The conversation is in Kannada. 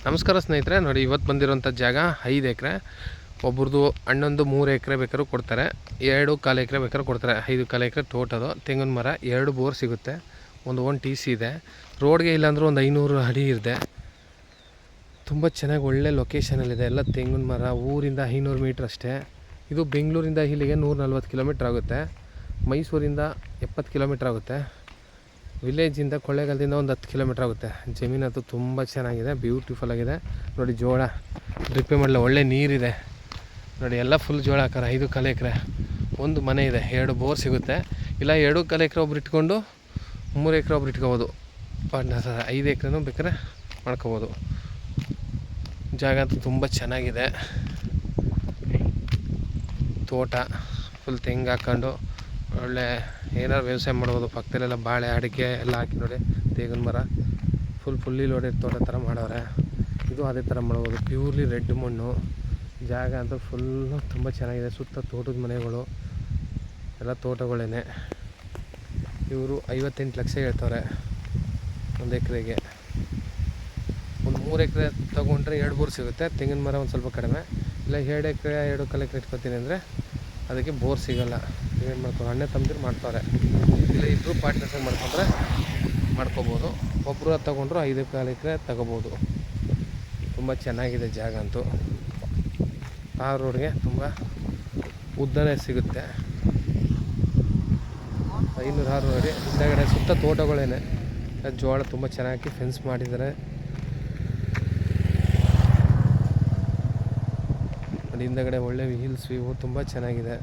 ನಮಸ್ಕಾರ ಸ್ನೇಹಿತರೆ, ನೋಡಿ ಇವತ್ತು ಬಂದಿರೋಂಥ ಜಾಗ 5 ಎಕರೆ. ಒಬ್ರದ್ದು ಅಣ್ಣೊಂದು 3 ಎಕರೆ ಬೇಕಾದ್ರೂ ಕೊಡ್ತಾರೆ, 2.25 ಎಕರೆ ಬೇಕಾದ್ರೂ ಕೊಡ್ತಾರೆ. 5.25 ಎಕರೆ ತೋಟದು ತೆಂಗಿನ ಮರ, 2 ಬೋರ್ ಸಿಗುತ್ತೆ, ಒಂದು ಟಿ ಸಿ ಇದೆ. ರೋಡ್ಗೆ ಇಲ್ಲಾಂದ್ರೂ ಒಂದು 500 ಅಡಿ ಇದೆ. ತುಂಬ ಚೆನ್ನಾಗಿ ಒಳ್ಳೆ ಲೊಕೇಶನಲ್ಲಿದೆ. ಎಲ್ಲ ತೆಂಗಿನ ಮರ. ಊರಿಂದ 500 ಮೀಟ್ರ್ ಅಷ್ಟೇ. ಇದು ಬೆಂಗಳೂರಿಂದ ಇಲ್ಲಿಗೆ 140 ಕಿಲೋಮೀಟ್ರ್ ಆಗುತ್ತೆ. ಮೈಸೂರಿಂದ 70 ಕಿಲೋಮೀಟ್ರ್ ಆಗುತ್ತೆ. ವಿಲೇಜಿಂದ ಕೊಳ್ಳೇಗಾಲದಿಂದ ಒಂದು 10 ಕಿಲೋಮೀಟ್ರ್ ಆಗುತ್ತೆ. ಜಮೀನಂತೂ ತುಂಬ ಚೆನ್ನಾಗಿದೆ, ಬ್ಯೂಟಿಫುಲ್ ಆಗಿದೆ. ನೋಡಿ ಜೋಳ ಡ್ರಿಪ್ಪೆ ಮಾಡಲ, ಒಳ್ಳೆ ನೀರಿದೆ. ನೋಡಿ ಎಲ್ಲ ಫುಲ್ ಜೋಳ ಹಾಕಾರ. 5.25 ಎಕರೆ, ಒಂದು ಮನೆ ಇದೆ, 2 ಬೋರ್ ಸಿಗುತ್ತೆ. ಇಲ್ಲ 2.25 ಎಕರೆ ಒಬ್ರು ಇಟ್ಕೊಂಡು 3 ಎಕರೆ ಒಬ್ರು ಇಟ್ಕೋಬೋದು. ಪಾರ್ಟ್ನರ್ 5 ಎಕರೆನೂ ಬೇಕಾದ್ರೆ ಮಾಡ್ಕೋಬೋದು. ಜಾಗ ಅಂತೂ ತುಂಬ ಚೆನ್ನಾಗಿದೆ. ತೋಟ ಫುಲ್ ತೆಂಗು ಹಾಕ್ಕೊಂಡು ಒಳ್ಳೆ ಏನಾರು ವ್ಯವಸಾಯ ಮಾಡ್ಬೋದು. ಪಕ್ಕದಲ್ಲೆಲ್ಲ ಬಾಳೆ, ಅಡಿಕೆ ಎಲ್ಲ ಹಾಕಿ ನೋಡಿ. ತೆಂಗಿನ ಮರ ಫುಲ್ಲಿ ಲೋಡೆಡ್ ತೋಟ ಥರ ಮಾಡವ್ರೆ. ಇದು ಅದೇ ಥರ ಮಾಡ್ಬೋದು. ಪ್ಯೂರ್ಲಿ ರೆಡ್ ಮಣ್ಣು. ಜಾಗ ಅಂತೂ ಫುಲ್ಲು ತುಂಬ ಚೆನ್ನಾಗಿದೆ. ಸುತ್ತ ತೋಟದ ಮನೆಗಳು, ಎಲ್ಲ ತೋಟಗಳೇ. ಇವರು 58 ಲಕ್ಷ ಹೇಳ್ತವ್ರೆ ಒಂದು ಎಕರೆಗೆ. ಒಂದು 3 ಎಕರೆ ತೊಗೊಂಡ್ರೆ 2 ಬೋರ್ ಸಿಗುತ್ತೆ. ತೆಂಗಿನ ಮರ ಒಂದು ಸ್ವಲ್ಪ ಕಡಿಮೆ. ಇಲ್ಲ 2 ಎಕರೆ 2.25 ಎಕರೆ ಇಟ್ಕೊತೀನಿ ಅಂದರೆ ಅದಕ್ಕೆ ಬೋರ್ ಸಿಗೋಲ್ಲ. ಏನು ಮಾಡ್ತಾರೆ, ಅಣ್ಣೆ ತಮ್ಮದಿರು ಮಾಡ್ತಾರೆ. ಇಲ್ಲ ಇಬ್ಬರು ಪಾರ್ಟ್ನರ್ಸಾಗಿ ಮಾಡ್ಕೊಂಡ್ರೆ ಮಾಡ್ಕೋಬೋದು. ಒಬ್ಬರು ತೊಗೊಂಡ್ರು 5.25 ಎಕರೆ ತಗೋಬೋದು. ತುಂಬ ಚೆನ್ನಾಗಿದೆ ಜಾಗ ಅಂತೂ. ಆ ರೋಡ್ಗೆ ತುಂಬ ಉದ್ದನೇ ಸಿಗುತ್ತೆ. 506 ಅಡಿ. ಹಿಂದಗಡೆ ಸುತ್ತ ತೋಟಗಳೇನೆ. ಜೋಳ ತುಂಬ ಚೆನ್ನಾಗಿ ಫೆನ್ಸ್ ಮಾಡಿದ್ದಾರೆ. ಹಿಂದಗಡೆ ಒಳ್ಳೆ ಹಿಲ್ಸ್ ವ್ಯೂ ತುಂಬ ಚೆನ್ನಾಗಿದೆ.